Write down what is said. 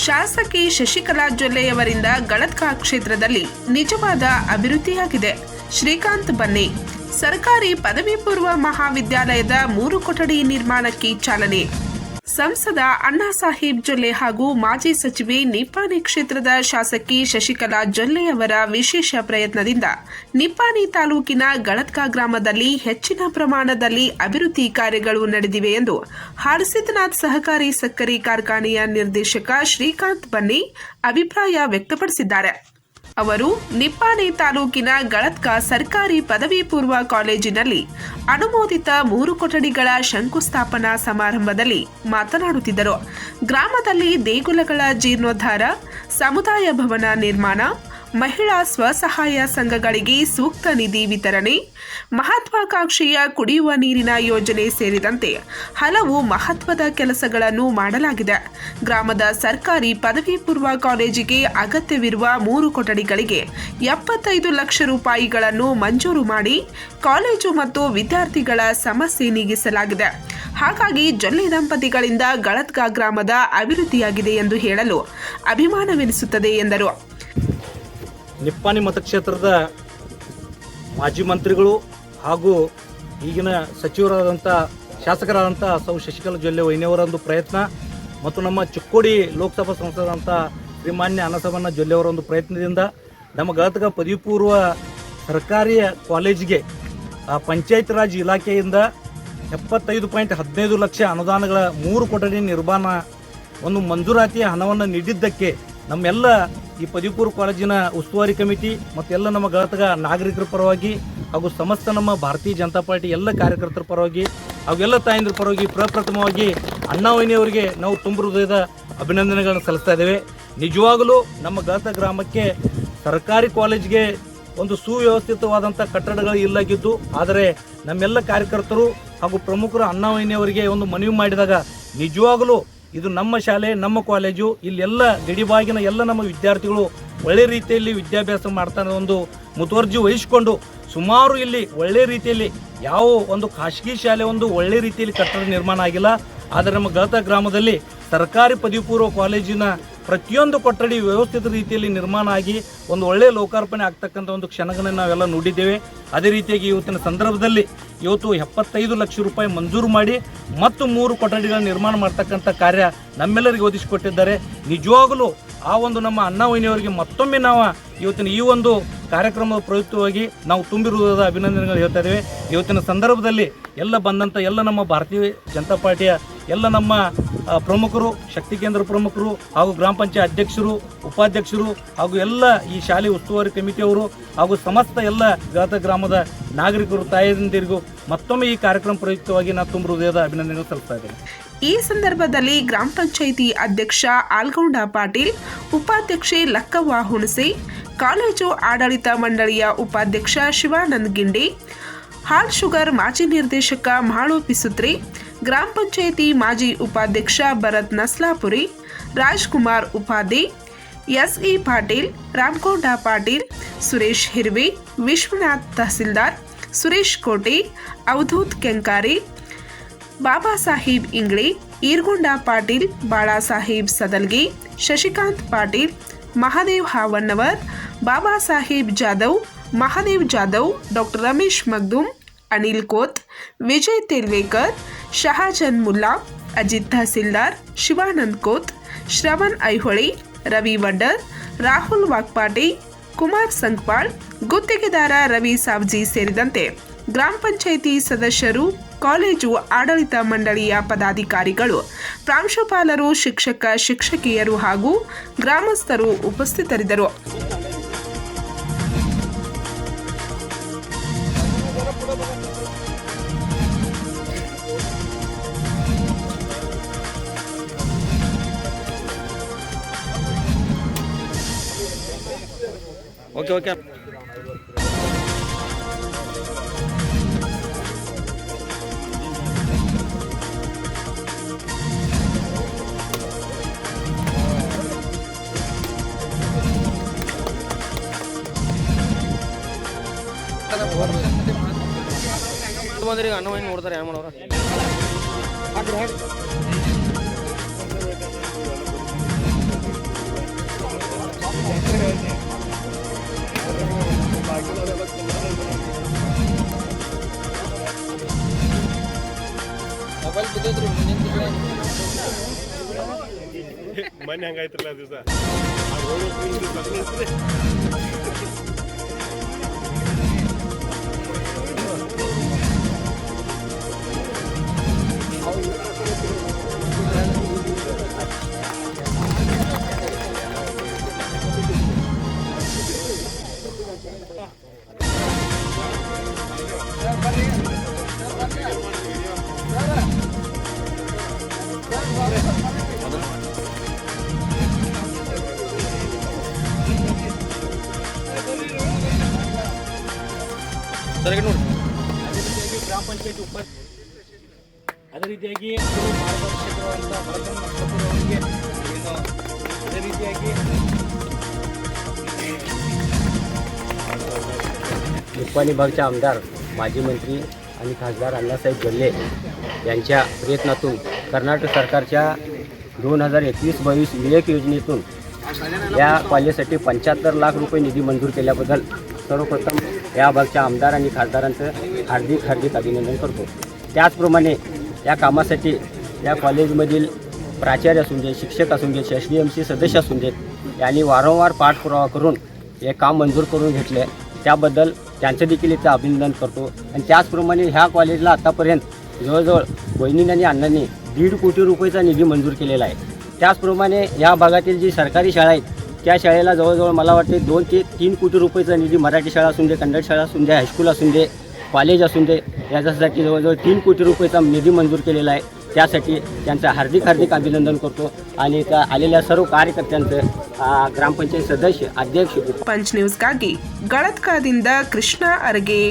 ಶಾಸಕಿ ಶಶಿಕಲಾ ಜೊಲ್ಲೆಯವರಿಂದ ಗಳತ್ಕಾ ಕ್ಷೇತ್ರದಲ್ಲಿ ನಿಜವಾದ ಅಭಿವೃದ್ಧಿಯಾಗಿದೆ. ಶ್ರೀಕಾಂತ್ ಬನ್ನಿ. ಸರ್ಕಾರಿ ಪದವಿ ಪೂರ್ವ ಮಹಾವಿದ್ಯಾಲಯದ 3 ಕೊಠಡಿ ನಿರ್ಮಾಣಕ್ಕೆ ಚಾಲನೆ. ಸಂಸದ ಅಣ್ಣಾ ಸಾಹೇಬ್ ಜೊಲ್ಲೆ ಹಾಗೂ ಮಾಜಿ ಸಚಿವೆ ನಿಪ್ಪಾಣಿ ಕ್ಷೇತ್ರದ ಶಾಸಕಿ ಶಶಿಕಲಾ ಜೊಲ್ಲೆ ಅವರ ವಿಶೇಷ ಪ್ರಯತ್ನದಿಂದ ನಿಪ್ಪಾಣಿ ತಾಲೂಕಿನ ಗಳತ್ಕಾ ಗ್ರಾಮದಲ್ಲಿ ಹೆಚ್ಚಿನ ಪ್ರಮಾಣದಲ್ಲಿ ಅಭಿವೃದ್ಧಿ ಕಾರ್ಯಗಳು ನಡೆದಿವೆ ಎಂದು ಹಾಲಸಿದ್ದನಾಥ್ ಸಹಕಾರಿ ಸಕ್ಕರೆ ಕಾರ್ಖಾನೆಯ ನಿರ್ದೇಶಕ ಶ್ರೀಕಾಂತ್ ಬನ್ನಿ ಅಭಿಪ್ರಾಯ ವ್ಯಕ್ತಪಡಿಸಿದ್ದಾರೆ. ಅವರು ನಿಪ್ಪಾಣಿ ತಾಲೂಕಿನ ಗಳತ್ಕಾ ಸರ್ಕಾರಿ ಪದವಿ ಪೂರ್ವ ಕಾಲೇಜಿನಲ್ಲಿ ಅನುಮೋದಿತ 3 ಕೊಠಡಿಗಳ ಶಂಕುಸ್ಥಾಪನಾ ಸಮಾರಂಭದಲ್ಲಿ ಮಾತನಾಡುತ್ತಿದ್ದರು. ಗ್ರಾಮದಲ್ಲಿ ದೇಗುಲಗಳ ಜೀರ್ಣೋದ್ಧಾರ, ಸಮುದಾಯ ಭವನ ನಿರ್ಮಾಣ, ಮಹಿಳಾ ಸ್ವಸಹಾಯ ಸಂಘಗಳಿಗೆ ಸೂಕ್ತ ನಿಧಿ ವಿತರಣೆ, ಮಹತ್ವಾಕಾಂಕ್ಷೆಯ ಕುಡಿಯುವ ನೀರಿನ ಯೋಜನೆ ಸೇರಿದಂತೆ ಹಲವು ಮಹತ್ವದ ಕೆಲಸಗಳನ್ನು ಮಾಡಲಾಗಿದೆ. ಗ್ರಾಮದ ಸರ್ಕಾರಿ ಪದವಿ ಪೂರ್ವ ಕಾಲೇಜಿಗೆ ಅಗತ್ಯವಿರುವ 3 ಕೊಠಡಿಗಳಿಗೆ 75 ಲಕ್ಷ ರೂಪಾಯಿಗಳನ್ನು ಮಂಜೂರು ಮಾಡಿ ಕಾಲೇಜು ಮತ್ತು ವಿದ್ಯಾರ್ಥಿಗಳ ಸಮಸ್ಯೆ ನೀಗಿಸಲಾಗಿದೆ. ಹಾಗಾಗಿ ಜೊಲ್ಲೆ ದಂಪತಿಗಳಿಂದ ಗಳತ್ಕಾ ಗ್ರಾಮದ ಅಭಿವೃದ್ಧಿಯಾಗಿದೆ ಎಂದು ಹೇಳಲು ಅಭಿಮಾನವೆನಿಸುತ್ತದೆ ಎಂದರು. ನಿಪ್ಪಾಣಿ ಮತಕ್ಷೇತ್ರದ ಮಾಜಿ ಮಂತ್ರಿಗಳು ಹಾಗೂ ಈಗಿನ ಸಚಿವರಾದಂಥ ಶಾಸಕರಾದಂಥ ಸೌ ಶಶಿಕಲಾ ಜೊಲ್ಲೆ ವೈನಿಯವರ ಒಂದು ಪ್ರಯತ್ನ ಮತ್ತು ನಮ್ಮ ಚಿಕ್ಕೋಡಿ ಲೋಕಸಭಾ ಸಂಸದರಂಥ ಶ್ರೀಮಾನ್ಯ ಅನ್ನಸಬಣ್ಣ ಜೊಲ್ಲೆ ಅವರ ಒಂದು ಪ್ರಯತ್ನದಿಂದ ನಮ್ಮ ಗಳತ್ಕಾ ಪದವಿ ಪೂರ್ವ ಸರ್ಕಾರಿ ಕಾಲೇಜಿಗೆ ಪಂಚಾಯತ್ ರಾಜ್ ಇಲಾಖೆಯಿಂದ 75.15 ಲಕ್ಷ ಅನುದಾನಗಳ 3 ಕೊಠಡಿ ನಿರ್ಮಾಣ ಒಂದು ಮಂಜೂರಾತಿಯ ಹಣವನ್ನು ನೀಡಿದ್ದಕ್ಕೆ ನಮ್ಮೆಲ್ಲ ಈ ಪದವಿ ಪೂರ್ವ ಕಾಲೇಜಿನ ಉಸ್ತುವಾರಿ ಕಮಿಟಿ ಮತ್ತು ಎಲ್ಲ ನಮ್ಮ ಗಳತ್ಕಾ ನಾಗರಿಕರ ಪರವಾಗಿ ಹಾಗೂ ಸಮಸ್ತ ನಮ್ಮ ಭಾರತೀಯ ಜನತಾ ಪಾರ್ಟಿ ಎಲ್ಲ ಕಾರ್ಯಕರ್ತರ ಪರವಾಗಿ ಹಾಗೂ ಎಲ್ಲ ತಾಯಂದ್ರ ಪರವಾಗಿ ಪ್ರಪ್ರಥಮವಾಗಿ ಅಣ್ಣಾ ವೈನಿಯವರಿಗೆ ನಾವು ತುಂಬ ಹೃದಯದ ಅಭಿನಂದನೆಗಳನ್ನು ಸಲ್ಲಿಸ್ತಾ ಇದ್ದೇವೆ. ನಿಜವಾಗಲೂ ನಮ್ಮ ಗಳತ್ಕಾ ಗ್ರಾಮಕ್ಕೆ ಸರ್ಕಾರಿ ಕಾಲೇಜಿಗೆ ಒಂದು ಸುವ್ಯವಸ್ಥಿತವಾದಂಥ ಕಟ್ಟಡಗಳು ಇಲ್ಲಾಗಿದ್ದು, ಆದರೆ ನಮ್ಮೆಲ್ಲ ಕಾರ್ಯಕರ್ತರು ಹಾಗೂ ಪ್ರಮುಖರು ಅಣ್ಣಾ ವೈನಿಯವರಿಗೆ ಒಂದು ಮನವಿ ಮಾಡಿದಾಗ ನಿಜವಾಗಲೂ ಇದು ನಮ್ಮ ಶಾಲೆ, ನಮ್ಮ ಕಾಲೇಜು, ಇಲ್ಲೆಲ್ಲ ಗಡಿಭಾಗಿನ ಎಲ್ಲ ನಮ್ಮ ವಿದ್ಯಾರ್ಥಿಗಳು ಒಳ್ಳೆ ರೀತಿಯಲ್ಲಿ ವಿದ್ಯಾಭ್ಯಾಸ ಮಾಡ್ತಾನೆ ಒಂದು ಮುತುವರ್ಜಿ ವಹಿಸಿಕೊಂಡು ಸುಮಾರು ಇಲ್ಲಿ ಒಳ್ಳೆ ರೀತಿಯಲ್ಲಿ ಯಾವ ಒಂದು ಖಾಸಗಿ ಶಾಲೆ ಒಂದು ಒಳ್ಳೆ ರೀತಿಯಲ್ಲಿ ಕಟ್ಟಡ ನಿರ್ಮಾಣ ಆಗಿಲ್ಲ. ಆದರೆ ನಮ್ಮ ಗಳತ್ಕಾ ಗ್ರಾಮದಲ್ಲಿ ಸರ್ಕಾರಿ ಪದವಿ ಪೂರ್ವ ಕಾಲೇಜಿನ ಪ್ರತಿಯೊಂದು ಕೊಠಡಿ ವ್ಯವಸ್ಥಿತ ರೀತಿಯಲ್ಲಿ ನಿರ್ಮಾಣ ಆಗಿ ಒಂದು ಒಳ್ಳೆಯ ಲೋಕಾರ್ಪಣೆ ಆಗ್ತಕ್ಕಂಥ ಒಂದು ಕ್ಷಣಗಳನ್ನು ನಾವೆಲ್ಲ ನೋಡಿದ್ದೇವೆ. ಅದೇ ರೀತಿಯಾಗಿ ಇವತ್ತಿನ ಸಂದರ್ಭದಲ್ಲಿ ಇವತ್ತು 75 ಲಕ್ಷ ರೂಪಾಯಿ ಮಂಜೂರು ಮಾಡಿ ಮತ್ತು 3 ಕೊಠಡಿಗಳ ನಿರ್ಮಾಣ ಮಾಡ್ತಕ್ಕಂಥ ಕಾರ್ಯ ನಮ್ಮೆಲ್ಲರಿಗೆ ಒದಗಿಸಿಕೊಟ್ಟಿದ್ದಾರೆ. ನಿಜವಾಗಲೂ ಆ ಒಂದು ನಮ್ಮ ಅಣ್ಣಾ ವೈನಿಯವರಿಗೆ ಮತ್ತೊಮ್ಮೆ ನಾವು ಇವತ್ತಿನ ಈ ಒಂದು ಕಾರ್ಯಕ್ರಮದ ಪ್ರಯುಕ್ತವಾಗಿ ನಾವು ತುಂಬಿರುವುದಾದ ಅಭಿನಂದನೆಗಳು ಹೇಳ್ತಾ ಇದ್ದೇವೆ. ಇವತ್ತಿನ ಸಂದರ್ಭದಲ್ಲಿ ಎಲ್ಲ ಬಂದಂಥ ಎಲ್ಲ ನಮ್ಮ ಭಾರತೀಯ ಜನತಾ ಪಾರ್ಟಿಯ ಎಲ್ಲ ನಮ್ಮ ಪ್ರಮುಖರು, ಶಕ್ತಿ ಕೇಂದ್ರ ಪ್ರಮುಖರು ಹಾಗೂ ಗ್ರಾಮ ಪಂಚಾಯತ್ ಅಧ್ಯಕ್ಷರು, ಉಪಾಧ್ಯಕ್ಷರು ಹಾಗೂ ಎಲ್ಲ ಈ ಶಾಲೆ ಉಸ್ತುವಾರಿ ಕಮಿಟಿಯವರು ಹಾಗೂ ಸಮಸ್ತ ಎಲ್ಲ ಗಳತ್ಕಾ ಗ್ರಾಮದ ನಾಗರಿಕರು, ತಾಯಂದಿರಿಗೂ ಮತ್ತೊಮ್ಮೆ ಈ ಕಾರ್ಯಕ್ರಮ ಪ್ರಯುಕ್ತವಾಗಿ ನಾನು ತುಂಬ ಹೃದಯದ ಅಭಿನಂದನೆಗಳು ಸಲ್ಲಿಸ್ತಾ ಇದ್ದೇನೆ. ಈ ಸಂದರ್ಭದಲ್ಲಿ ಗ್ರಾಮ ಪಂಚಾಯಿತಿ ಅಧ್ಯಕ್ಷ ಆಲ್ಗೌಂಡ ಪಾಟೀಲ್, ಉಪಾಧ್ಯಕ್ಷೆ ಲಕ್ಕವ್ವ ಹುಣಸೆ, ಕಾಲೇಜು ಆಡಳಿತ ಮಂಡಳಿಯ ಉಪಾಧ್ಯಕ್ಷ ಶಿವಾನಂದ್ ಗಿಂಡಿ, ಹಾಲ್ ಶುಗರ್ ಮಾಜಿ ನಿರ್ದೇಶಕ ಮಾಳು ಪಿಸುತ್ರಿ, ಗ್ರಾಮ ಪಂಚಾಯಿತಿ ಮಾಜಿ ಉಪಾಧ್ಯಕ್ಷ ಭರತ್ ನಸ್ಲಾಪುರಿ, ರಾಜ್ಕುಮಾರ್ ಉಪಾಧಿ, ಎಸ್ಇ ಪಾಟೀಲ್, ರಾಮಗೌಡ ಪಾಟೀಲ್, ಸುರೇಶ್ ಹಿರ್ವಿ, ವಿಶ್ವನಾಥ್ ತಹಸೀಲ್ದಾರ್, ಸುರೇಶ್ ಕೋಟೆ, ಅವಧೂತ್ ಕೆಂಕಾರಿ, ಬಾಬಾ ಸಾಹೇಬ್ ಇಂಗ್ಳಿ, ಈರ್ಗೊಂಡ ಪಾಟೀಲ್, ಬಾಳಾಸಾಹೇಬ್ ಸದಲ್ಗಿ, ಶಶಿಕಾಂತ್ ಪಾಟೀಲ್, ಮಹಾದೇವ್ ಹಾವಣ್ಣವರ್, ಬಾಬಾ ಸಾಹೇಬ್ ಜಾಧವ್, ಮಹಾದೇವ್ ಜಾಧವ್, ಡಾಕ್ಟರ್ ರಮೇಶ್ ಮಗ್ದುಮ್, ಅನಿಲ್ ಕೋತ್, ವಿಜಯ್ ತೆಲ್ವೇಕರ್, ಶಹಾಜನ್ ಮುಲ್ಲಾ, ಅಜಿತ್ ತಹಸೀಲ್ದಾರ್, ಶಿವಾನಂದ್ ಕೋತ್, ಶ್ರವಣ್ ಐಹೊಳಿ, ರವಿ ವಡ್ಡರ್, ರಾಹುಲ್ ವಾಗ್ಪಾಟಿ, ಕುಮಾರ್ ಸಂಕ್ಪಾಳ್, ಗುತ್ತಿಗೆದಾರ ರವಿ ಸಾವ್ಜಿ ಸೇರಿದಂತೆ ಗ್ರಾಮ ಪಂಚಾಯಿತಿ ಸದಸ್ಯರು, ಕಾಲೇಜು ಆಡಳಿತ ಮಂಡಳಿಯ ಪದಾಧಿಕಾರಿಗಳು, ಪ್ರಾಂಶುಪಾಲರು, ಶಿಕ್ಷಕ ಶಿಕ್ಷಕಿಯರು ಹಾಗೂ ಗ್ರಾಮಸ್ಥರು ಉಪಸ್ಥಿತರಿದ್ದರು. ಓಕೆ ಬಂದ್ರಿ ಅಣ್ಣ ವೈನಿ ನೋಡ್ತಾರೆ ಏನು ಮಾಡೋರ ಮೊಬೈಲ್ ಬಿದ್ದೈತ್ರಿ ಮುಂದಿನ ತಿಂಗಳ ಮನೆ ಹಂಗಾಯ್ತ್ರಲ್ಲ ದಿವಸ ಸರಿ ನೋಡಿ ಗ್ರಾಮ ಪಂಚಾಯತಿ ಅದೇ ರೀತಿಯಾಗಿ ಮಾರ್ಗದರ್ಶಕರಾದಂಥ ಭರತನ್ ಅವರಿಗೆ ಏನು ಅದೇ ರೀತಿಯಾಗಿ निप्पाणी भागचे आमदार माजी मंत्री आणि खासदार अण्णासाहेब गल्ले यांच्या प्रयत्नातून कर्नाटक सरकारच्या 2021-22 विवेक योजनेतून या कॉलेजसाठी 75 लाख रुपये निधी मंजूर केल्याबद्दल सर्वप्रथम या भागच्या आमदार आणि खासदारांचं हार्दिक अभिनंदन करतो. त्याचप्रमाणे या कामासाठी या कॉलेजमधील प्राचार्य असून दे, शिक्षक असून दे, SDMC सदस्य असून देत यांनी वारंवार पाठपुरावा करून हे काम मंजूर करून घेतले. त्याबद्दल त्यांचं देखील इथं अभिनंदन करतो. आणि त्याचप्रमाणे ह्या कॉलेजला आतापर्यंत जवळजवळ वहिनींनी आणि अण्णांनी 1.5 कोटी रुपयेचा निधी मंजूर केलेला आहे. त्याचप्रमाणे या भागातील जी सरकारी शाळा आहेत त्या शाळेला जवळजवळ मला वाटते 2 ते 3 कोटी रुपयेचा निधी मराठी शाळा असून दे, कन्नड शाळा असून दे, हायस्कूल असून दे, कॉलेज असून दे याच्यासाठी जवळजवळ 3 कोटी रुपयेचा निधी मंजूर केलेला आहे. त्यासाठी त्यांचं हार्दिक अभिनंदन करतो. आणि त्या आलेल्या सर्व कार्यकर्त्यांचं ग्रामपंचायत सदस्य, अध्यक्ष ಪಂಚ್ ನ್ಯೂಸ್ಗಾಗಿ ಗಳತ್ಕಾದಿಂದ ಕೃಷ್ಣ ಅರಗೆ.